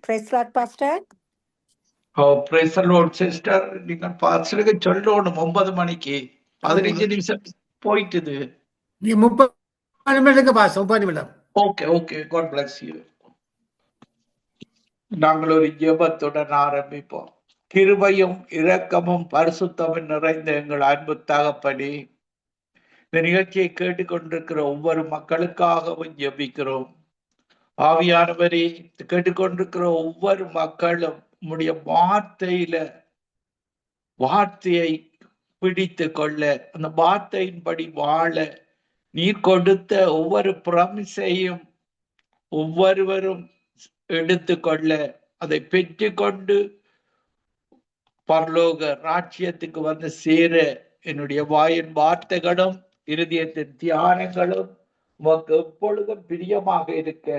Praise Lord, Pastor. Praise the Lord, sister. நீங்கள் பாஸ்டருக்கு சொல்லணும் 9 மணிக்கு 15 நிமிஷம் போயிட்டுது. 30 நிமிடம் பாஸ் 30 நிமிடம். Okay God bless you. நாங்கள் ஒரு ஜெபத்துடன் ஆரம்பிப்போம். கிருபையும் இரக்கமும் பரிசுத்தமும் நிறைந்த எங்கள் அன்பு தகப்பனே, இந்த நிகழ்ச்சியை கேட்டுக்கொண்டிருக்கிற ஒவ்வொரு மக்களுக்காகவும் ஜெபிக்கிறோம். ஆவியானவரே, கேட்டுக்கொண்டிருக்கிற ஒவ்வொரு மக்களும் உம்முடைய வார்த்தையை பிடித்து கொள்ள, அந்த வார்த்தையின்படி வாழ, நீர் கொடுத்த ஒவ்வொரு பிரமிசையும் ஒவ்வொருவரும் எடுத்துக்கொள்ள, அதை பெற்றுக்கொண்டு பரலோக ராஜ்யத்துக்கு வந்து சேர என்னுடைய வாயின் வார்த்தைகளும் இருதயத்தின் தியானங்களும் உமக்கு எப்பொழுதும் பிரியமாக இருக்க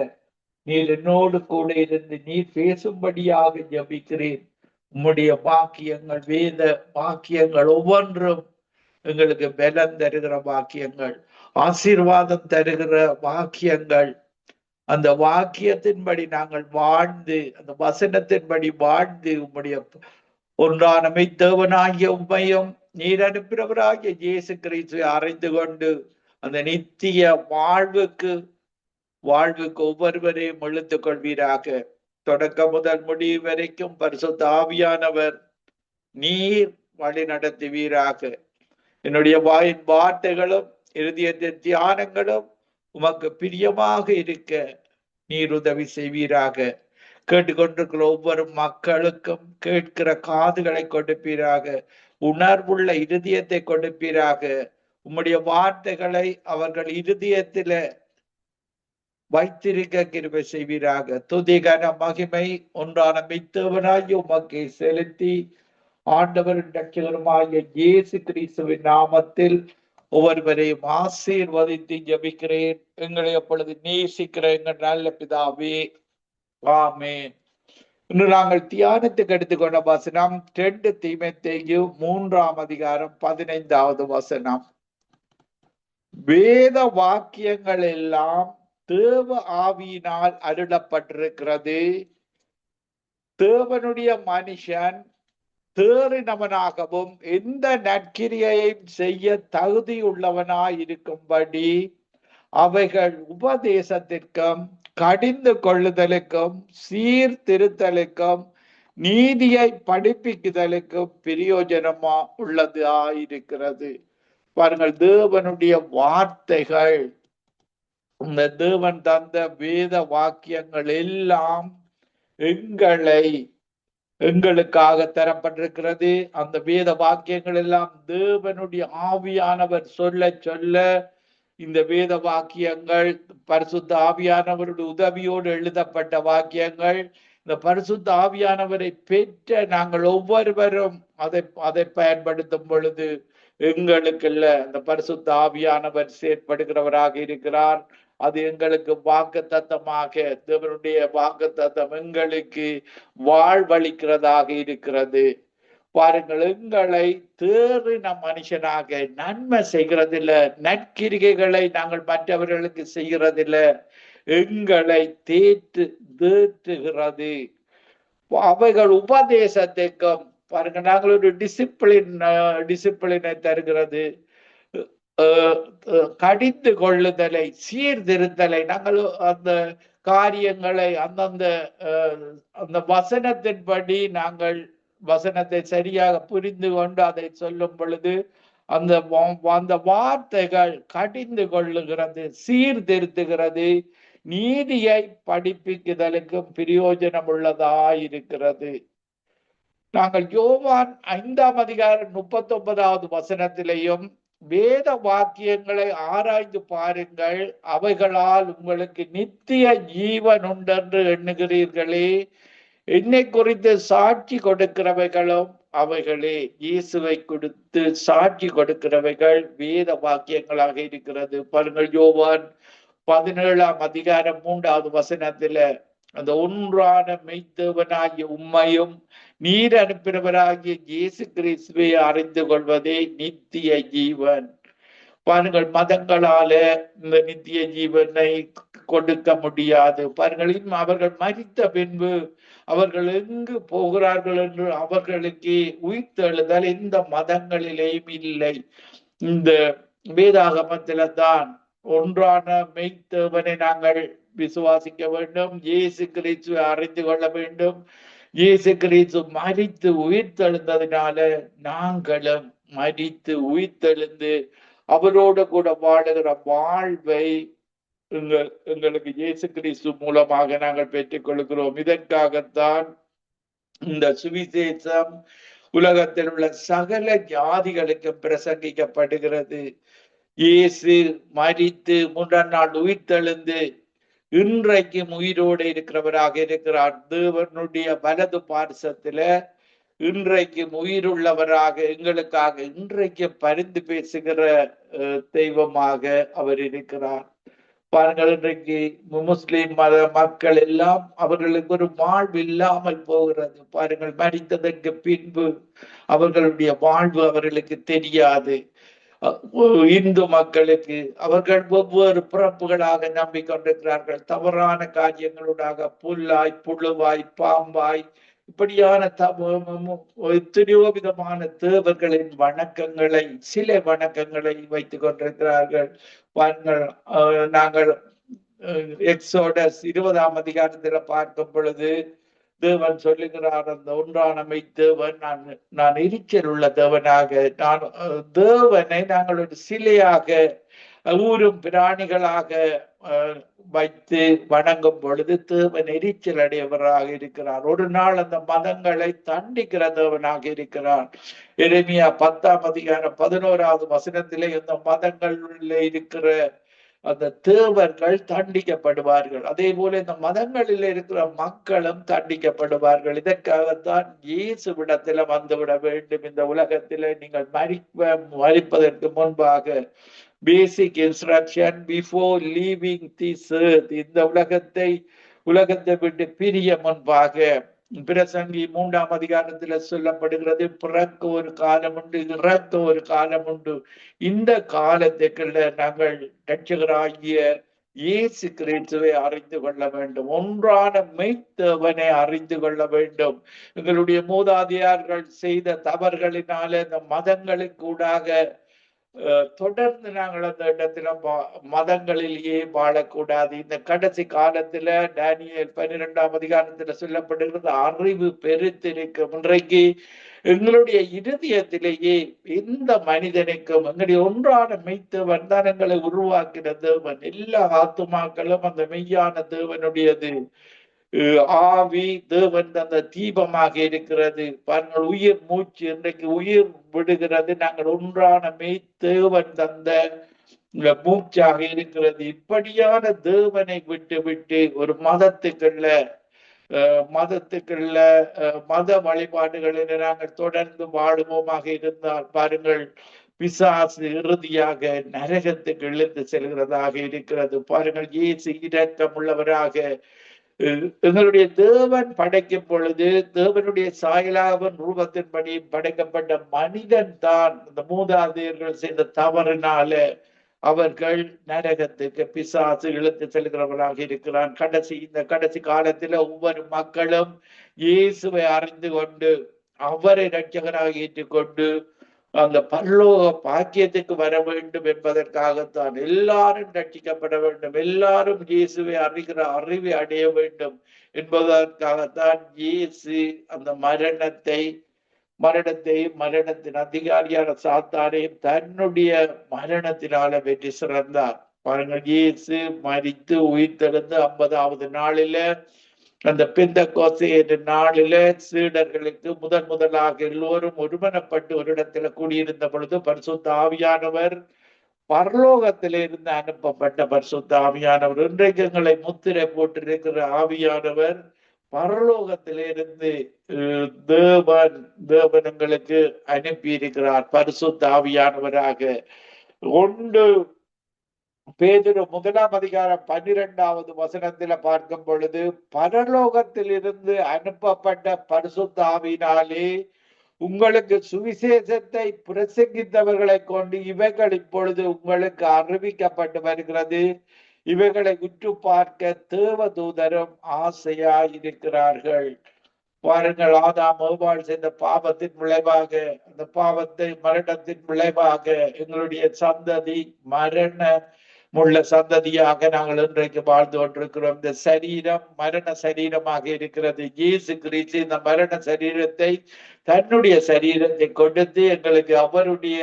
நீர் என்னோடு கூட இருந்து நீர் பேசும்படியாக ஜபிக்கிறேன். உம்முடைய வாக்கியங்கள், வேத வாக்கியங்கள் ஒவ்வொன்றும் எங்களுக்கு பலம் தருகிற வாக்கியங்கள், ஆசீர்வாதம் தருகிற வாக்கியங்கள். அந்த வாக்கியத்தின்படி நாங்கள் வாழ்ந்து, அந்த வசனத்தின்படி வாழ்ந்து, உம்முடைய ஒன்றான மெய்த்தேவனாகிய உம்மையும் நீர் அனுப்பினவராகிய இயேசு கிறிஸ்துவை அறிந்து கொண்டு அந்த நித்திய வாழ்வுக்கு ஒவ்வொருவரையும் இழுத்துக் கொள்வீராக. தொடக்க முதல் முடிவு வரைக்கும் பரிசுத்த ஆவியானவர் நீர் வழி நடத்துவீராக. என்னுடைய வாயின் வார்த்தைகளும் இருதயத்தின் தியானங்களும் உமக்கு பிரியமாக இருக்க நீர் உதவி செய்வீராக. கேட்டுக்கொண்டிருக்கிற ஒவ்வொரு மக்களுக்கும் கேட்கிற காதுகளை கொடுப்பீராக, உணர்வுள்ள இருதயத்தை கொடுப்பீராக. உம்முடைய வார்த்தைகளை அவர்கள் இருதயத்தில வைத்திருக்க கிருபை செய்வீராக. துதிகன மகிமை ஒன்றான மெய்த்தேவனாய் உமக்கு செலுத்தி ஆண்டவரின் ரட்சகருமாகிய இயேசு கிறிஸ்துவின் நாமத்தில் ஒவ்வொருவரையும் ஆசீர்வதித்து ஜெபிக்கிறேன். எங்களை அப்பொழுது நேசிக்கிற எங்கள் நல்ல பிதாவே, ஆமென். இன்று நாங்கள் தியானத்துக்கு எடுத்துக்கொண்ட வசனம் 2 தீமோத்தேயு 3ஆம் அதிகாரம் 15வது வசனம். வேத வாக்கியங்கள் எல்லாம் தேவ ஆவியினால் அருளப்பட்டிருக்கிறது. தேவனுடைய மனுஷன் தேறினவனாகவும் எந்த நற்கிரியையும் செய்ய தகுதியுள்ளவனாய் இருக்கும்படி அவைகள் உபதேசத்திற்கும் கடிந்து கொள்ளுதலுக்கும் சீர்திருத்தலுக்கும் நீதியை படிப்பிக்குதலுக்கும் பிரயோஜனமா உள்ளதாயிருக்கிறது. பாருங்கள், தேவனுடைய வார்த்தைகள், இந்த தேவன் தந்த வேத வாக்கியங்கள் எல்லாம் எங்களுக்காக தரப்பட்டிருக்கிறது. அந்த வேத வாக்கியங்கள் எல்லாம் தேவனுடைய ஆவியானவர் சொல்ல இந்த வேத வாக்கியங்கள் பரிசுத்த ஆவியானவருடைய உதவியோடு எழுதப்பட்ட வாக்கியங்கள். இந்த பரிசுத்த ஆவியானவரை பெற்ற நாங்கள் ஒவ்வொருவரும் அதை பயன்படுத்தும் பொழுது எங்களுக்குள்ள அந்த பரிசுத்த ஆவியானவர் செயற்படுகிறவராக இருக்கிறார். அது எங்களுக்கு வாக்குத்தத்தமாக, தேவனுடைய வாக்குத்தத்தம் எங்களுக்கு வாழ்வளிக்கிறதாக இருக்கிறது. பாருங்கள், எங்களை தேறின மனுஷனாக நன்மை செய்கிறதில்ல, நற்கிரிகைகளை நாங்கள் மற்றவர்களுக்கு செய்கிறதில்ல, எங்களை தேற்றுகிறது. அவைகள் உபதேசத்துக்கும், பாருங்க, நாங்கள் ஒரு டிசிப்ளினை தருகிறது, கடிந்து கொள்ளுதலை, சீர்திருத்தலை, நாங்கள் அந்த காரியங்களை அந்த வசனத்தின்படி நாங்கள் வசனத்தை சரியாக புரிந்து கொண்டு அதை சொல்லும் பொழுது அந்த வார்த்தைகள் கடிந்து கொள்ளுகிறது, சீர்திருத்துகிறது, நீதியை படிப்பிக்குதலுக்கும் பிரயோஜனம் உள்ளதாயிருக்கிறது. நாங்கள் யோவான் 5ஆம் அதிகாரம் 39வது வசனத்திலையும் வேத வாக்கியங்களை ஆராய்ந்து பாருங்கள், அவைகளால் உங்களுக்கு நித்திய ஜீவன் உண்டென்று எண்ணுகிறீர்களே, என்னை குறித்து சாட்சி கொடுக்கிறவைகளும் அவைகளே. இயேசுவை கொடுத்து சாட்சி கொடுக்கிறவைகள் வேத வாக்கியங்களாக இருக்கிறது. பாருங்கள், யோவான் 17ஆம் அதிகாரம் 3வது வசனத்துல அந்த ஒன்றான மெய்த்தேவனாகிய உம்மையும் நீர் அனுப்பினவராகிய இயேசு கிறிஸ்துவை அறிந்து கொள்வதே நித்திய ஜீவன். பாருங்கள், மதங்களால இந்த நித்திய ஜீவனை கொடுக்க முடியாது. பாருங்கள், அவர்கள் மரித்த பின்பு அவர்கள் எங்கு போகிறார்கள் என்று அவர்களுக்கு உயிர்த்தெழுதல் எந்த மதங்களிலேயும் இல்லை. இந்த வேதாகமத்தில தான் ஒன்றான மெய்த்தேவனை நாங்கள் விசுவாசிக்க வேண்டும். இயேசு கிறிஸ்துவை அறிந்து கொள்ள வேண்டும். இயேசு கிறிஸ்து மரித்து உயிர்த்தெழுந்ததினால நாங்களும் மரித்து உயிர்த்தெழுந்து அவரோடு கூட வாழுகிற வாழ்வை எங்களுக்கு இயேசு கிறிஸ்து மூலமாக நாங்கள் பெற்றுக் கொள்கிறோம். இதற்காகத்தான் இந்த சுவிசேஷம் உலகத்தில் உள்ள சகல ஜாதிகளுக்கு பிரசங்கிக்கப்படுகிறது. இயேசு மரித்து 3ஆம் நாள் உயிர்த்தெழுந்து இன்றைக்கும் உயிரோடு இருக்கிறவராக இருக்கிறார். தேவனுடைய வலது பார்சத்தில இன்றைக்கும் உயிருள்ளவராக எங்களுக்காக இன்றைக்கு பரிந்து பேசுகிற தெய்வமாக அவர் இருக்கிறார். பாருங்கள், இன்றைக்கு முஸ்லிம் மத மக்கள் எல்லாம் அவர்களுக்கு ஒரு வாழ்வு இல்லாமல் போகிறது. பாருங்கள், மரித்ததற்கு பின்பு அவர்களுடைய வாழ்வு அவர்களுக்கு தெரியாது. இந்து மக்களுக்கு அவர்கள் ஒவ்வொரு பிறப்புகளாக நம்பிக்கொண்டிருக்கிறார்கள். தவறான காரியங்களூடாக புல்லாய், புழுவாய், பாம்பாய், இப்படியான எத்தனையோ விதமான தேவர்களின் வணக்கங்களை, சில வணக்கங்களை வைத்துக் கொண்டிருக்கிறார்கள். நாங்கள் எக்ஸோடஸ் 20ஆம் அதிகாரத்துல பார்க்கும் பொழுது தேவன் சொல்லுகிறார், அந்த ஒன்றான மெய்த்தேவன் நான் எரிச்சல் உள்ள தேவனாக, நான் தேவனை நாங்கள் ஒரு சிலையாக ஊரும் பிராணிகளாக வைத்து வணங்கும் பொழுது தேவன் எரிச்சல் அடையவராக இருக்கிறார். ஒரு நாள் அந்த மதங்களை தண்டிக்கிற தேவனாக இருக்கிறார். எரேமியா 10ஆம் அதிகாரம் 11வது வசனத்திலே இந்த மதங்களில் இருக்கிற அந்த தேவர்கள் தண்டிக்கப்படுவார்கள். அதே போல இந்த மதங்களில் இருக்கிற மக்களும் தண்டிக்கப்படுவார்கள். இதற்காகத்தான் இயேசுவிடத்துல வந்துவிட வேண்டும். இந்த உலகத்தில நீங்கள் மரிப்பதற்கு முன்பாக பேசிக் instruction before leaving this earth, இந்த உலகத்தை விட்டு பிரிய முன்பாக பிரசங்கி 3ஆம் அதிகாரத்துல சொல்லப்படுகிறது, பிறக்க ஒரு காலம் உண்டு, இறக்க ஒரு காலம் உண்டு. இந்த காலத்துக்குள்ள நாங்கள் இரட்சகராகிய இயேசு கிறிஸ்துவை அறிந்து கொள்ள வேண்டும். ஒன்றான மெய்த்தேவனை அறிந்து கொள்ள வேண்டும். எங்களுடைய மூதாதையர்கள் செய்த தவறுகளினால இந்த மதங்களுக்கூடாக தொடர்ந்து நாங்கள் அந்த இடத்துல மதங்களிலேயே வாழக்கூடாது. இந்த கடைசி காலத்துல தானியேல் 12ஆம் அதிகாரத்துல சொல்லப்படுகிறது, அறிவு பெருத்திருக்கும். இன்றைக்கு எங்களுடைய இருதயத்திலேயே எந்த மனிதனுக்கும் எங்களுடைய ஒன்றான மெய்த்தேவன் தான் எங்களை உருவாக்கின தேவன். எல்லா ஆத்துமாக்களும் அந்த மெய்யான தேவனுடையது. ஆவி தேவன் அந்த தீபமாக இருக்கிறது. பாருங்கள், உயிர் மூச்சு இன்றைக்கு உயிர் விடுகிறது. நாங்கள் ஒன்றான மெய்த்தேவன் தந்த மூச்சாக இருக்கிறது. இப்படியான தேவனை விட்டு விட்டு ஒரு மதத்துக்குள்ள மத வழிபாடுகளில் நாங்கள் தொடர்ந்து வாழுவோமாக இருந்தால் பாருங்கள், பிசாசு இறுதியாக நரகத்துக்கு இழுத்து செல்கிறதாக இருக்கிறது. பாருங்கள், இயேசு இரக்கமுள்ளவராக எங்களுடைய தேவன் படைக்கும் பொழுது தேவனுடைய சாயலாவன் ரூபத்தின்படி படைக்கப்பட்ட மனிதன் தான் இந்த மூதாதையர்கள் செய்த தவறினால அவர்கள் நரகத்துக்கு பிசாசு இழுத்து செல்கிறவராக இருக்கிறான். இந்த கடைசி காலத்துல ஒவ்வொரு மக்களும் இயேசுவை அறிந்து கொண்டு அவரை இரட்சகராக ஏற்றுக்கொண்டு அந்த பரலோக பாக்கியத்துக்கு வர வேண்டும் என்பதற்காகத்தான் எல்லாரும் ரட்சிக்கப்பட வேண்டும், எல்லாரும் இயேசுவை அறிகிற அறிவை அடைய வேண்டும் என்பதற்காகத்தான் இயேசு அந்த மரணத்தின் அதிகாரியான சாத்தானையும் தன்னுடைய மரணத்தினால வெற்றி சிறந்தார். பாருங்கள், இயேசு மரித்து உயிர்த்தெழுந்து 50வது நாளில அந்த பெந்தெக்கோஸ்தே என்ற நாளில சீடர்களுக்கு முதலாக எல்லோரும் ஒருமனப்பட்டு ஒரு இடத்துல கூடியிருந்த பொழுது பரிசுத்த ஆவியானவர் பரலோகத்திலிருந்து அனுப்பப்பட்ட பரிசுத்த ஆவியானவர், இன்றைக்கு எங்களை முத்திரை போட்டிருக்கிற ஆவியானவர் பரலோகத்திலிருந்து தேவன் எங்களுக்கு அனுப்பி இருக்கிறார் பரிசுத்த ஆவியானவராக. 1 பேதுரு 1ஆம் அதிகாரம் 12வது வசனத்துல பார்க்கும் பொழுது, பரலோகத்திலிருந்து அனுப்பப்பட்ட பரிசுத்த ஆவியினாலே உங்களுக்கு சுவிசேஷத்தை பிரசங்கித்தவர்களை கொண்டு இவைகள் இப்பொழுது உங்களுக்கு அறிவிக்கப்பட்டு வருகிறது. இவைகளை உற்று பார்க்க தேவதூதரும் ஆசையாயிருக்கிறார்கள். பாருங்கள், ஆதாம் ஏவாள் செய்த பாவத்தின் விளைவாக, அந்த பாவத்தை மரணத்தின் விளைவாக எங்களுடைய சந்ததி மரணமுள்ள சந்ததியாக நாங்கள் இன்றைக்கு வாழ்ந்து கொண்டிருக்கிறோம். இந்த சரீரம் மரண சரீரமாக இருக்கிறது. இயேசு கிறிஸ்து இந்த மரண சரீரத்தை தன்னுடைய சரீரத்தை கொடுத்து எங்களுக்கு அவருடைய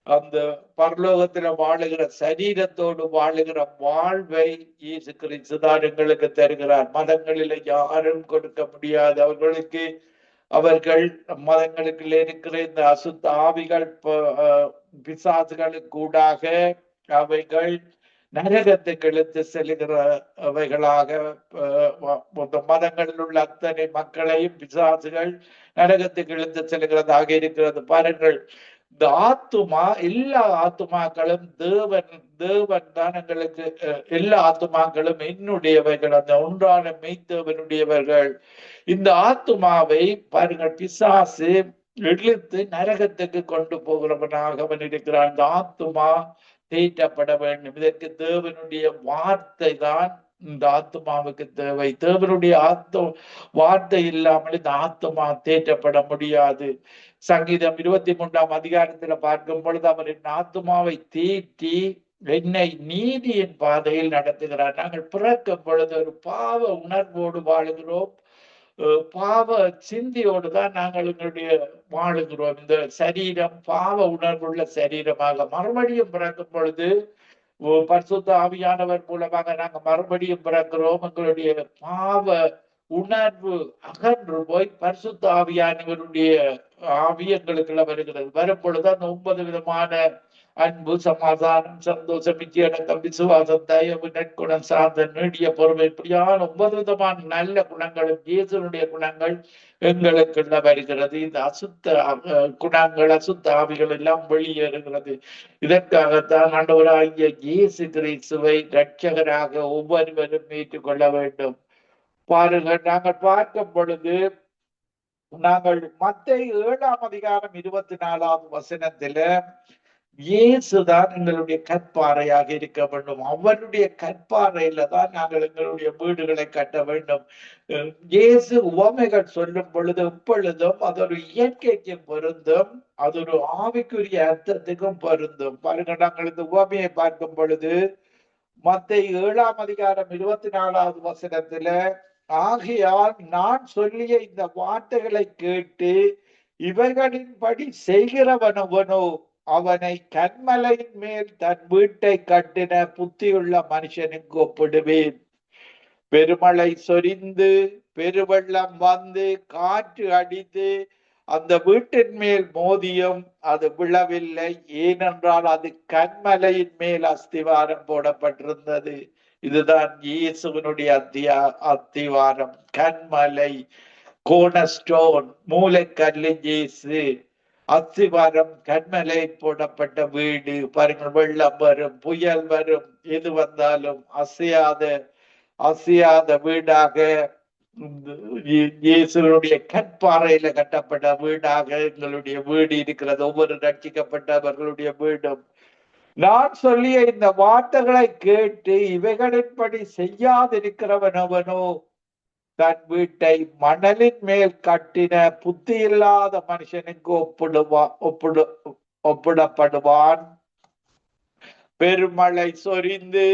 அந்த பரலோகத்துல வாழுகிற சரீரத்தோடு வாழுகிற வாழ்வை இயேசு கிறிஸ்து தான் எங்களுக்கு தருகிறார். மதங்களில யாரும் கொடுக்க முடியாது. அவர்கள் மதங்களுக்கு இருக்கிற இந்த அசுத்த ஆவிகள் பிசாசுகளுக்கூடாக அவைகள் நரகத்துக்கு இழுத்து செல்கிறவைகளாக மதங்களில் உள்ள அத்தனை மக்களையும் பிசாசுகள் நரகத்துக்கு இழுத்து செல்கிறதாக இருக்கிறது. பாருங்கள், இந்த ஆத்துமா, எல்லா ஆத்துமாக்களும் தேவன் தான் எங்களுக்கு, எல்லா ஆத்துமாக்களும் என்னுடையவைகள், அந்த ஒன்றான மெய்த்தேவனுடையவர்கள். இந்த ஆத்துமாவை பாருங்கள், பிசாசு இழுத்து நரகத்துக்கு கொண்டு போகிறவனாக அவன் இருக்கிறான். இந்த ஆத்துமா தேற்றப்பட வேண்டும். இதற்கு தேவனுடைய வார்த்தை தான் இந்த ஆத்துமாவுக்கு தேவை. தேவனுடைய வார்த்தை இல்லாமல் இந்த ஆத்துமா தேற்றப்பட முடியாது. சங்கீதம் 23ஆம் அதிகாரத்துல பார்க்கும் பொழுது அவர் என் ஆத்துமாவை தேற்றி என்னை நீதியின் பாதையில் நடத்துகிறார். நாங்கள் பிறக்கும் பொழுது ஒரு பாவ உணர்வோடு வாழுகிறோம். பாவ சிந்தியோடு தான் நாங்கள் எங்களுடைய வாழுகிறோம். இந்த சரீரம் பாவ உணர்வுள்ள சரீரமாக. மறுபடியும் பிறக்கும் பொழுது பரிசுத்த ஆவியானவர் மூலமாக நாங்கள் மறுபடியும் பிறக்கிறோம். எங்களுடைய பாவ உணர்வு அகன்று போய் பரிசுத்த ஆவியானவருடைய ஆவி எங்களுக்குள்ள வருகிறது. வரும் பொழுது அந்த 9 விதமான அன்பு, சமாதானம், சந்தோஷம், இச்சையடக்கம், விசுவாசம், தயவு, நற்குணம், சாந்தம், நீடிய பொறுமை, இப்படியான 9 விதமான நல்ல குணங்களும் இயேசுனுடைய குணங்கள் எங்களுக்குள்ள வருகிறது. இந்த அசுத்த குணங்கள், அசுத்த ஆவிகள் எல்லாம் வெளியேறுகிறது. இதற்காகத்தான் ஆண்டவராகிய இயேசு கிறிஸ்துவை இரட்சகராக ஒவ்வொருவரும் ஏற்றுக்கொள்ள வேண்டும். பாருங்கள், நாங்கள் பார்க்கும் பொழுது நாங்கள் மத்தேயு 7ஆம் அதிகாரம் 24ஆம் வசனத்துல இயேசுதான் எங்களுடைய கற்பாறையாக இருக்க வேண்டும். அவருடைய கற்பாறையில தான் நாங்கள் எங்களுடைய வீடுகளை கட்ட வேண்டும். இயேசு உவமைகள் சொல்லும் பொழுது எப்பொழுதும் அது ஒரு இயற்கைக்கும் பொருந்தும், அது ஒரு ஆவிக்குரிய அர்த்தத்துக்கும் பொருந்தும். பாருங்க, நாங்கள் இந்த உவமையை பார்க்கும் பொழுது மத்தேயு 7ஆம் அதிகாரம் 24ஆவது வசனத்துல, ஆகையால் நான் சொல்லிய இந்த வார்த்தைகளை கேட்டு இவைகளின்படி செய்கிறவனவனோ அவனை கன்மலையின் மேல் தன் வீட்டை கட்டின புத்தியுள்ள மனுஷனுக்கு ஒப்பிடுவேன். பெருமழை சொரிந்து பெருவெள்ளம் வந்து காற்று அடித்து அந்த வீட்டின் மேல் மோதியும் அது விழவில்லை, ஏனென்றால் அது கன்மலையின் மேல் அஸ்திவாரம் போடப்பட்டிருந்தது. இதுதான் இயேசுவினுடைய அத்திவாரம், கன்மலை, கோர்னர்ஸ்டோன், மூலைக்கல்லு இயேசு. அஸ்திவாரம் கன்மலை போடப்பட்ட வீடு. பாருங்கள், வெள்ளம் வரும், புயல் வரும், எது வந்தாலும் அசையாத வீடாக இயேசுடைய கற்பாறையில கட்டப்பட்ட வீடாக எங்களுடைய வீடு இருக்கிறது. ஒவ்வொரு ரட்சிக்கப்பட்டவர்களுடைய வீடும். நான் சொல்லிய இந்த வார்த்தைகளை கேட்டு இவைகளின்படி செய்யாதிருக்கிறவனவனோ தன் வீட்டை மணலின் மேல் கட்டின புத்தி இல்லாத மனுஷனுக்கு ஒப்பிடப்படுவான். பெருமழை சொரிந்து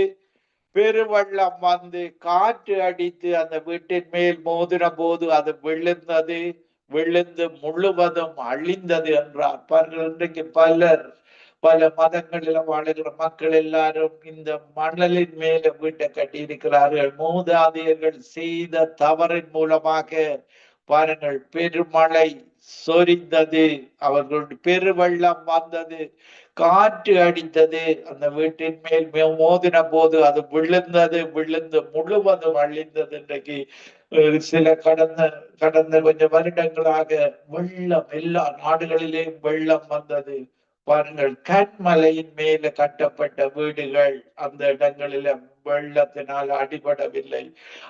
பெருவெள்ளம் வந்து காற்று அடித்து அந்த வீட்டின் மேல் மோதின போது அது விழுந்து முழுவதும் அழிந்தது என்றார். பாருங்கள், இன்றைக்கு பல மதங்களில வாழுகிற மக்கள் எல்லாரும் இந்த மணலின் மேல வீட்டை கட்டி இருக்கிறார்கள். மூதாதையர்கள் செய்த தவறின் மூலமாக பாருங்கள், பெருமழை சொரிந்தது, அவர்களுடைய பெருவெள்ளம் வந்தது, காற்று அடித்தது, அந்த வீட்டின் மேல் மோதின போது அது விழுந்து முழுவதும் அழிந்தது. இன்றைக்கு சில கடந்த கொஞ்சம் வருடங்களாக வெள்ளம், எல்லா நாடுகளிலேயும் வெள்ளம் வந்தது. பாருங்கள், கன்மலையின் மேல கட்டப்பட்ட வீடுகள், அந்த இடங்களில வெள்ளத்தினால் அடிபடவில்லை.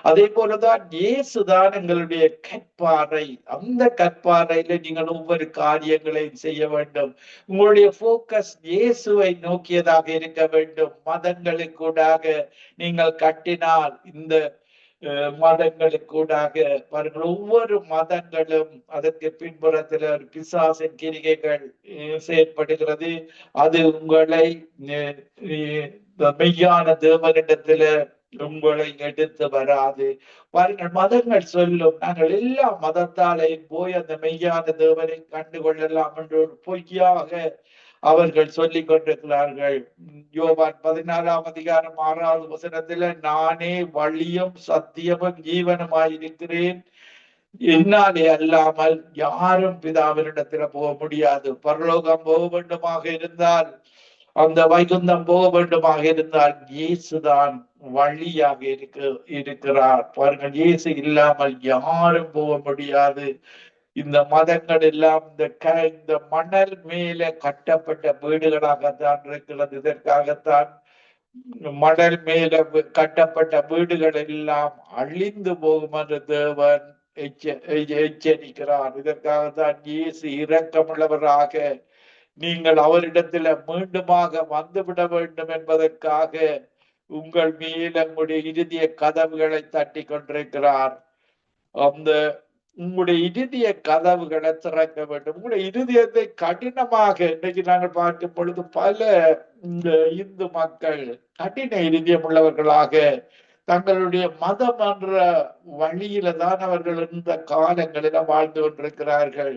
அதே போலதான் இயேசுதான் எங்களுடைய கற்பாறை. அந்த கற்பாறையில நீங்கள் ஒவ்வொரு காரியங்களையும் செய்ய வேண்டும். உங்களுடைய போக்கஸ் இயேசுவை நோக்கியதாக இருக்க வேண்டும். மதங்களுக்கூடாக நீங்கள் கட்டினால் இந்த மதங்களுக்கூடாக பாருங்கள், ஒவ்வொரு மதங்களும் அதற்கு பின்புறத்தில் ஒரு பிசாசின் கிரிகைகள் செயற்படுகிறது. அது உங்களை மெய்யான தேவனிடத்துல உங்களை எடுத்து வராது. பாருங்கள், மதங்கள் சொல்லும் நாங்கள் எல்லா மதத்தாலையும் போய் அந்த மெய்யான தேவனை கண்டுகொள்ளலாம் என்று ஒரு பொய்யாக அவர்கள் சொல்லிக் கொண்டிருக்கிறார்கள். யோவான் 16:6 நானே வழியும் சத்தியமும் ஜீவனுமாயிருக்கிறேன், என்னாலே அல்லாமல் யாரும் பிதாவினிடத்துல போக முடியாது. பரலோகம் போக வேண்டுமாக இருந்தால், அந்த வைகுந்தம் போக வேண்டுமாக இருந்தால் இயேசுதான் வழியாக இருக்கிறார். பாருங்கள், இயேசு இல்லாமல் யாரும் போக முடியாது. இந்த மதங்கள் எல்லாம் இந்த மணல் மேல கட்டப்பட்ட வீடுகளாகத்தான் இருக்கிறது. இதற்காகத்தான் மணல் மேல கட்டப்பட்ட வீடுகள் எல்லாம் அழிந்து போகும் என்று தேவன் எச்சரிக்கிறார். இதற்காகத்தான் இயேசு இரக்கமுள்ளவராக நீங்கள் அவரிடத்துல மீண்டுமாக வந்துவிட வேண்டும் என்பதற்காக உங்கள் மேல உங்களுடைய இறுதிய கதவுகளை தட்டி கொண்டிருக்கிறார். அந்த உங்களுடைய இறுதிய கதவுகளை திறக்க வேண்டும். உங்களுடைய இருதயத்தை கடினமாக இன்னைக்கு நாங்கள் பார்க்கும் பொழுது பல இந்த இந்து மக்கள் கடின இருதயம் உள்ளவர்களாக தங்களுடைய மதம் என்ற வழியில தான் அவர்கள் இந்த காலங்களில வாழ்ந்து கொண்டிருக்கிறார்கள்.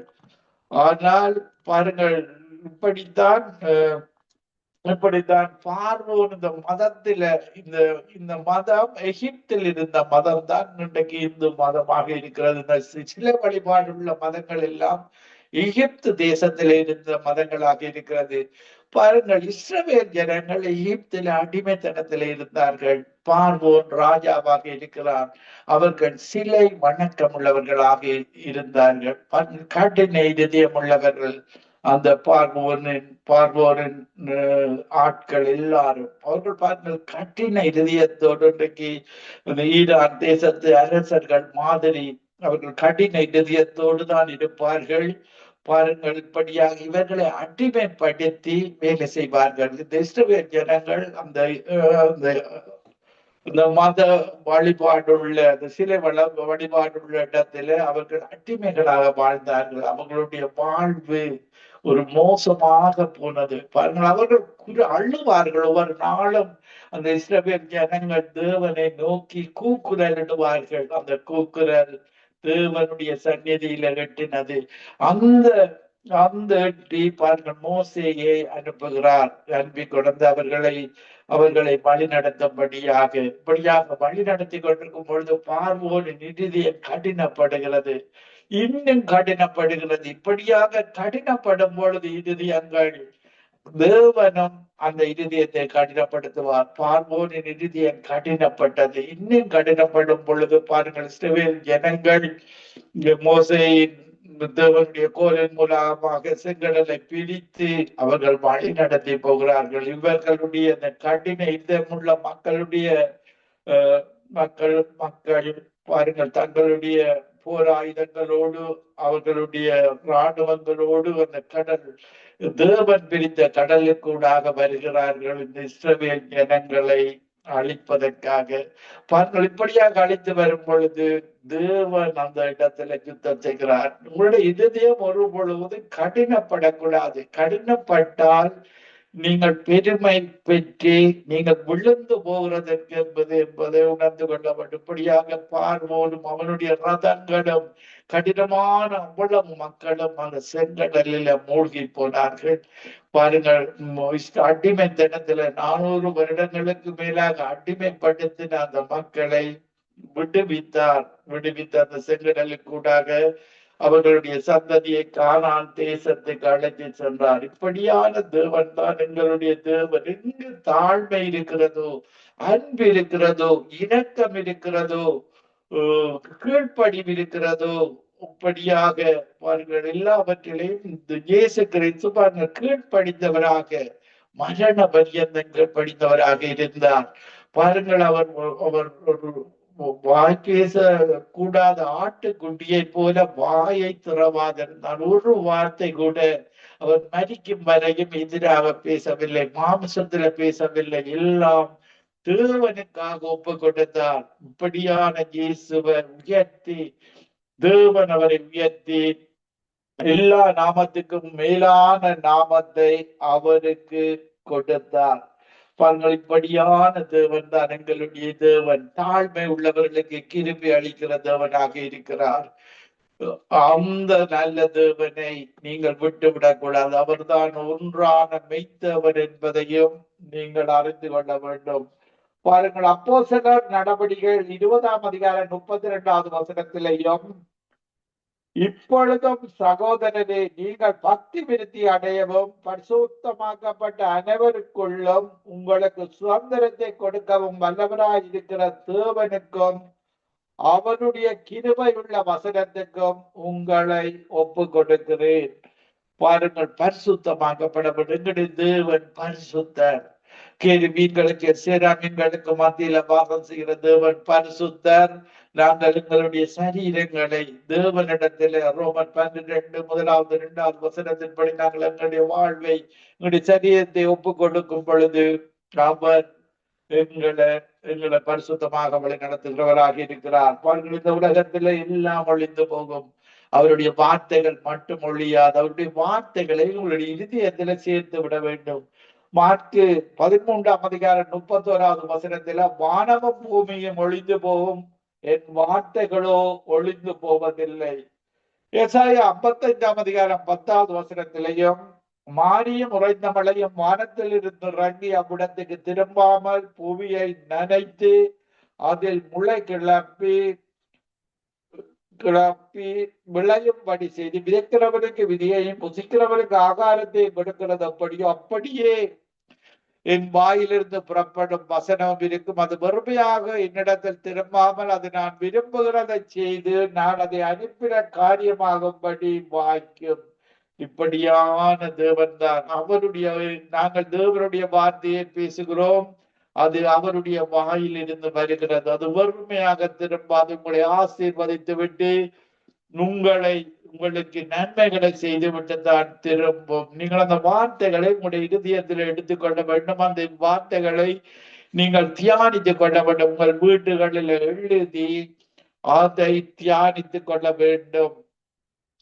ஆனால் பாருங்கள், இப்படித்தான் பார்வோன் இந்த மதத்தில இந்த மதம் எகிப்தில் இருந்த மதம் தான் இன்றைக்கு இந்து மதமாக இருக்கிறது. இந்த சில வழிபாடுள்ள மதங்கள் எல்லாம் எகிப்து தேசத்தில இருந்த மதங்களாக இருக்கிறது. பாருங்கள், இஸ்ரவேல் ஜனங்கள் எகிப்தில அடிமைத்தனத்தில இருந்தார்கள். பார்வோன் ராஜாவாக இருக்கிறார். அவர்கள் சிலை வணக்கம் உள்ளவர்களாக இருந்தார்கள். கடின இதயம் உள்ளவர்கள். அந்த பார்வோரின் ஆட்கள் எல்லாரும் அவர்கள் பாருங்கள் கட்டின இதயத்தோடு இன்றைக்கு ஈரான் தேசத்து அரசர்கள் மாதிரி அவர்கள் கடின இதயத்தோடு தான் இருப்பார்கள். பாருங்கள், இப்படியாக இவர்களை அடிமைப்படுத்தி வேலை செய்வார்கள். இந்த இஸ்ரவேல் ஜனங்கள் அந்த மத வழிபாடுள்ள அந்த சிலை வழிபாடுள்ள இடத்துல அவர்கள் அடிமைகளாக வாழ்ந்தார்கள். அவர்களுடைய வாழ்வு ஒரு மோசமாக போனது. பாருங்கள், அவர்கள் அழுவார்கள். ஒவ்வொரு நாளும் அந்த இஸ்ரவேல் ஜனங்கள் தேவனை நோக்கி கூக்குரல் இடுவார்கள். அந்த கூக்குரல் தேவனுடைய சந்நிதியில எட்டினது. அந்த எட்டி பாருங்கள் மோசேயை அனுப்புகிறார். அன்பி கொண்டு அவர்களை வழி நடத்தும்படியாக வழி நடத்தி கொண்டிருக்கும் பொழுது பார்வோனின் இருதயம் கடினப்படுகிறது, இன்னும் கடினப்படுகிறது. இப்படியாக கடினப்படும் பொழுது இருதயங்கள் தேவனும் அந்த இருதயத்தை கடினப்படுத்துவார். பார்வோனின் இருதயம் கடினப்பட்டது. இன்னும் கடினப்படும் பொழுது பாருங்கள், இஸ்ரவேல் ஜனங்கள் மோசேயின் தேவனுடைய கோலின் மூலமாக செங்கடலை பிரித்து அவர்கள் வழி நடத்தி போகிறார்கள். இவர்களுடைய இந்த கடின இதயமுள்ள மக்கள் பாருங்கள், தங்களுடைய போர் ஆயுதங்களோடு அவர்களுடைய இராணுவங்களோடு அந்த தேவன் பிரித்த கடலுக்கூடாக வருகிறார்கள் இந்த இஸ்ரவேல் ஜனங்களை அழிப்பதற்காக. பாருங்கள், இப்படியாக அழித்து வரும் பொழுது தேவன் அந்த இடத்துல யுத்தம் செய்கிறார். உங்களுடைய இதயம் ஒரு பொழுது கடினப்படக்கூடாது. கடினப்பட்டால் நீங்கள் பெருமை பெற்று நீங்கள் விழுந்து போகிறதற்கு என்பதை உணர்ந்து கொள்ள வேண்டும். இப்படியாக பார்வோனும் அவனுடைய ரதங்களும் கடினமான அவ்வளவு மக்களும் அந்த செங்கடலில மூழ்கி போனார்கள். பாருங்கள், அடிமைத்தனத்துல 400 வருடங்களுக்கு மேலாக அடிமைப்படுத்தின அந்த மக்களை விடுவித்த அந்த செங்கடலுக்கூடாக அவர்களுடைய சந்ததியை கானான் தேசத்துக்கு அழைத்து சென்றார். இப்படியான தேவன் தான் எங்களுடைய தேவன். எங்கு தாழ்மை இருக்கிறதோ, அன்பு இருக்கிறதோ, இரக்கம் இருக்கிறதோ, கீழ்ப்படிவு இருக்கிறதோ, இப்படியாக பாருங்கள் எல்லாவற்றிலையும் இயேசு கிறிஸ்து பாருங்கள் கீழ்ப்படிந்தவராக, மரண பரியந்தம் கீழ்ப்படிந்தவராக இருந்தார். பாருங்கள், அவர் அவர் ஒரு வாய் பேச கூடாத ஆட்டுக்குட்டியை போல வாயை திறவாதிருந்தார். ஒரு வார்த்தை கூட அவர் மரிக்கும் வரையும் எதிராக பேசவில்லை, மாம்சத்துல பேசவில்லை, எல்லாம் தேவனுக்காக ஒப்பு கொடுத்தார். இப்படியான இயேசுவை உயர்த்தி, தேவன் அவரை உயர்த்தி எல்லா நாமத்துக்கும் மேலான நாமத்தை அவருக்கு கொடுத்தார். பாருங்கள், இப்படியான தேவன் தான் எங்களுடைய தேவன். தாழ்மை உள்ளவர்களுக்கு கிருபை அளிக்கிற தேவனாக இருக்கிறார். அந்த நல்ல தேவனை நீங்கள் விட்டுவிடக் கூடாது. அவர்தான் ஒன்றான மெய்த்தவர் என்பதையும் நீங்கள் அறிந்து கொள்ள வேண்டும். பாருங்கள், அப்போஸ்தலர் நடபடிகள் 20ஆம் அதிகாரம் 32வது வசனத்திலேயும், இப்பொழுதும் சகோதரரே, நீங்கள் பக்தி விருத்தி அடையவும் பரிசுத்தமாக்கப்பட்ட அனைவருக்குள்ளும் உங்களுக்கு சுதந்திரத்தை கொடுக்கவும் வல்லவராய் இருக்கிற தேவனுக்கும் அவருடைய கிருபை உள்ள வசனத்துக்கும் உங்களை ஒப்பு கொடுக்கிறேன். பாருங்கள், பரிசுத்தமாக்கப்பட எங்களுடைய தேவன் பரிசுத்தர். கேள்விகளுக்கு சேராமீன்களுக்கு மத்தியில வாசம் செய்கிற தேவன் பரிசுத்தர். நாங்கள் எங்களுடைய சரீரங்களை தேவனிடத்தில ரோமன் 12 முதலாவது 2வது வசனத்தின்படி நாங்கள் எங்களுடைய வாழ்வை, எங்களுடைய சரீரத்தை ஒப்பு கொடுக்கும் பொழுது அவர் எங்களை பரிசுத்தமாக வழி நடத்துகிறவராக இருக்கிறார். பாருங்கள், இந்த உலகத்துல எல்லாம் ஒழிந்து போகும், அவருடைய வார்த்தைகள் மட்டும் ஒழியாது. அவருடைய வார்த்தைகளை உங்களுடைய இதயத்துல சேர்த்து விட வேண்டும். மாற்கு 13ஆம் அதிகாரம் 31வது வசனத்துல, வானமும் பூமியும் ஒழிந்து போகும், என் வார்த்தைகளோ ஒழிந்து போவதில்லை. ஏசாயா 55ஆம் அதிகாரம் 10வது வசனத்திலையும், மாரியும் உறைந்த மழையும் வானத்தில் இருந்து இறங்கி அவ்விடத்துக்கு திரும்பாமல் புவியை நனைத்து அதில் முளை கிளப்பி விளையும்படி செய்து விதைக்கிறவனுக்கு விதையையும் புசிக்கிறவனுக்கு ஆகாரத்தையும் கொடுக்கிறது அப்படியே என் வாயிலிருந்து புறப்படும் வசனம் இருக்கும். அது வெறுமையாக என்னிடத்தில் திரும்பாமல் அது நான் விரும்புகிறதை செய்து நான் அதை அனுப்பின காரியமாகும்படி வாய்க்கும். இப்படியான தேவன் தான். நாங்கள் தேவனுடைய வார்த்தையை பேசுகிறோம், அது அவருடைய வாயில் இருந்து வருகிறது. அது வறுமையாக திரும்பாது, உங்களை ஆசீர்வதித்து விட்டு உங்களுக்கு நன்மைகளை செய்து விட்டு தான் திரும்பும். நீங்கள் அந்த வார்த்தைகளை உங்களுடைய இதயத்தில் எடுத்துக்கொள்ள வேண்டும். அந்த வார்த்தைகளை நீங்கள் தியானித்துக் கொள்ள வேண்டும். உங்கள் வீடுகளில் எழுதி அதை தியானித்துக் கொள்ள வேண்டும்.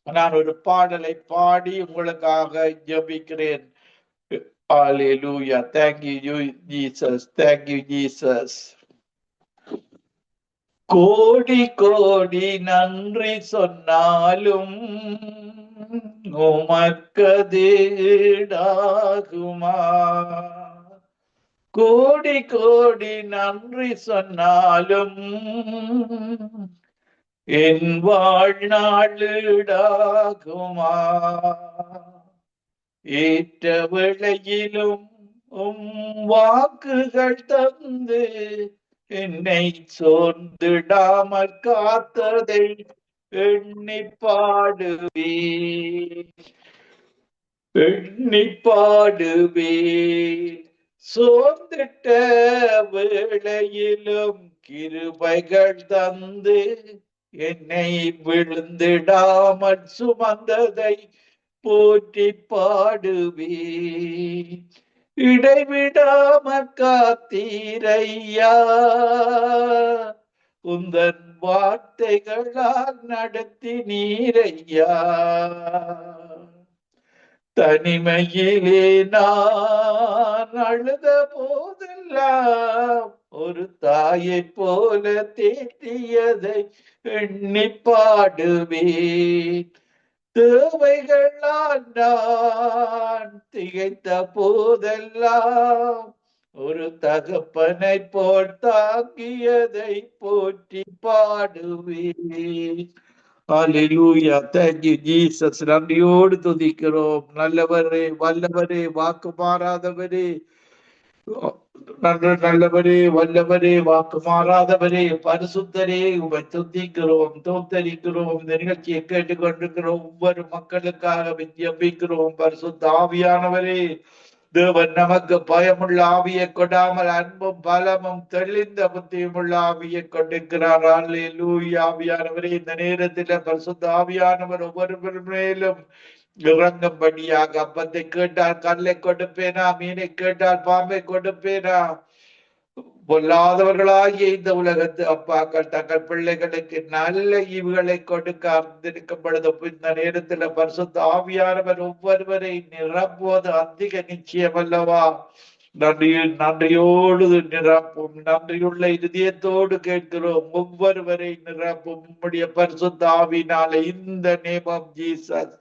நான் ஒரு பாடலை பாடி உங்களுக்காக ஜெபிக்கிறேன். Hallelujah. Thank you, Jesus. Thank you, Jesus. கோடி கோடி நன்றி சொன்னாலும் உமக்கதேடாகுமா? கோடி கோடி நன்றி சொன்னாலும் என் வாழ்நாளிடாகுமா? ஏற்ற வேளையிலும் வாக்குகள் தந்து என்னை சோர்ந்திடாமல் காத்ததை எண்ணி பாடுவே. சோர்ந்திட்ட வேளையிலும் கிருபைகள் தந்து என்னை விழுந்திடாமல் சுமந்ததை போற்றி பாடுவே. இடைவிடாமல் காத்தீரையா, உந்தன் வார்த்தைகளால் நடத்தி நீரையா. தனிமையிலே நான் அழுத போதெல்லாம் ஒரு தாயை போல தேற்றியதை எண்ணி பாடுவேன். தேவைகளால் நான் திகைத்த போதெல்லாம் ஒரு தகப்பனை போல் தாங்கியதை போற்றி பாடுவேன். Hallelujah. Thank you, Jesus. நன்றியோடு துதிக்கிறோம். நல்லவரே, வல்லவரே, வாக்கு மாறாதவரே, நல்லவரே, வல்லவரே, வாக்கு மாறாதவரே, பரிசுத்தரே, உமை துதிக்கிறோம், தோத்தரிக்கிறோம். இந்த நிகழ்ச்சியை கேட்டுக்கொண்டிருக்கிறோம் ஒவ்வொரு மக்களுக்காக ஜெபிக்கிறோம். பரிசுத்த ஆவியானவரே, தேவன் நமக்கு பயமுள்ள ஆவியை கொடாமல் அன்பும் பலமும் தெளிந்த புத்தியும் உள்ள ஆவியை கொண்டிருக்கிறார். அல்லேலூயா. ஆவியானவரே, இந்த நேரத்தில் பரிசுத்த ஆவியானவர் ஒவ்வொரு மேலும் இறங்கும்படியாக, அப்பத்தை கேட்டால் கல்லை கொடுப்பேனா, மீனை கேட்டால் பாம்பை கொடுப்பேனா, பொல்லாதவர்களாகிய இந்த உலகத்து அப்பாக்கள் தங்கள் பிள்ளைகளுக்கு நல்ல ஈவுகளை கொடுக்க அறிந்திருக்கும் பொழுது இந்த நேரத்துல பரிசுத்த ஆவியானவர் ஒவ்வொருவரை நிரப்புவது அதிக நிச்சயம் அல்லவா? நன்றியோடு நிரப்பும். நன்றியுள்ள இதயத்தோடு கேட்கிறோம். ஒவ்வொருவரை நிரப்பும் உம்முடைய பரிசுத்த ஆவினால. இந்த name of Jesus,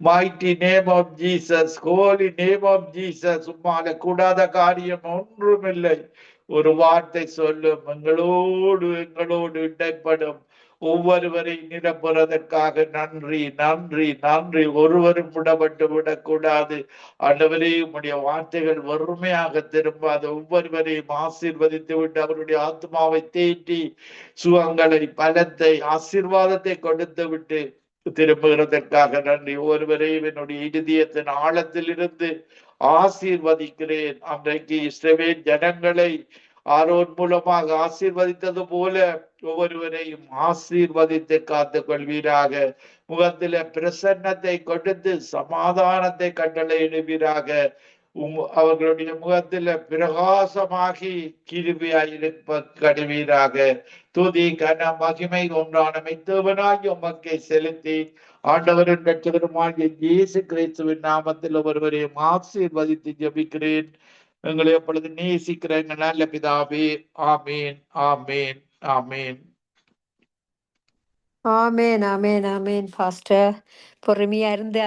mighty name of Jesus, holy name of Jesus. உம்மால கூடாத காரியம் ஒன்றுமில்லை. ஒரு வார்த்தை சொல்லும், எங்களோடு இடைப்படும். ஒவ்வொருவரை நிரப்புறதற்காக நன்றி நன்றி நன்றி. ஒருவரும் விடப்பட்டு விடக்கூடாது. ஆண்டவரே, உம்முடைய வார்த்தைகள் வறுமையாக திரும்பாது. ஒவ்வொருவரையும் ஆசீர்வதித்து விட்டு அவருடைய ஆத்மாவை தேற்றி சுகங்களை, பலத்தை, ஆசீர்வாதத்தை கொடுத்து விட்டு திரும்புகிறதற்காக நன்றி. ஒருவரையும் என்னுடைய இதயத்தின் ஆழத்தில் இருந்து ஆசீர்வதிக்கிறேன். அன்றைக்கு இஸ்ரவேல் ஜனங்களை ஆரோன் மூலமாக ஆசீர்வதித்தது போல ஒவ்வொருவரையும் ஆசீர்வதித்து காத்து கொள்வீராக. முகத்தில பிரசன்னத்தை கொடுத்து சமாதானத்தை கட்டளையிடுவீராக. அவர்களுடைய முகத்தில பிரகாசமாகி கிருபையாயிருப்ப கடுவீராக. துதி கன மகிமை ஒன்றான மெய்த்தேவனாகிய உமக்கை செலுத்தி ஆண்டவரின் இரட்சகருமாகிய இயேசு கிறிஸ்துவின் நாமத்தில் ஒருவரையும் ஆசீர்வதித்து ஜெபிக்கிறேன். எங்களை எப்பொழுது நேசிக்கிற எங்கள் நல்ல பிதாவே. ஆமேன், ஆமேன், ஆமேன். ஆமேன், ஆமேன், ஆமேன். பாஸ்டர் பொறுமையா இருந்து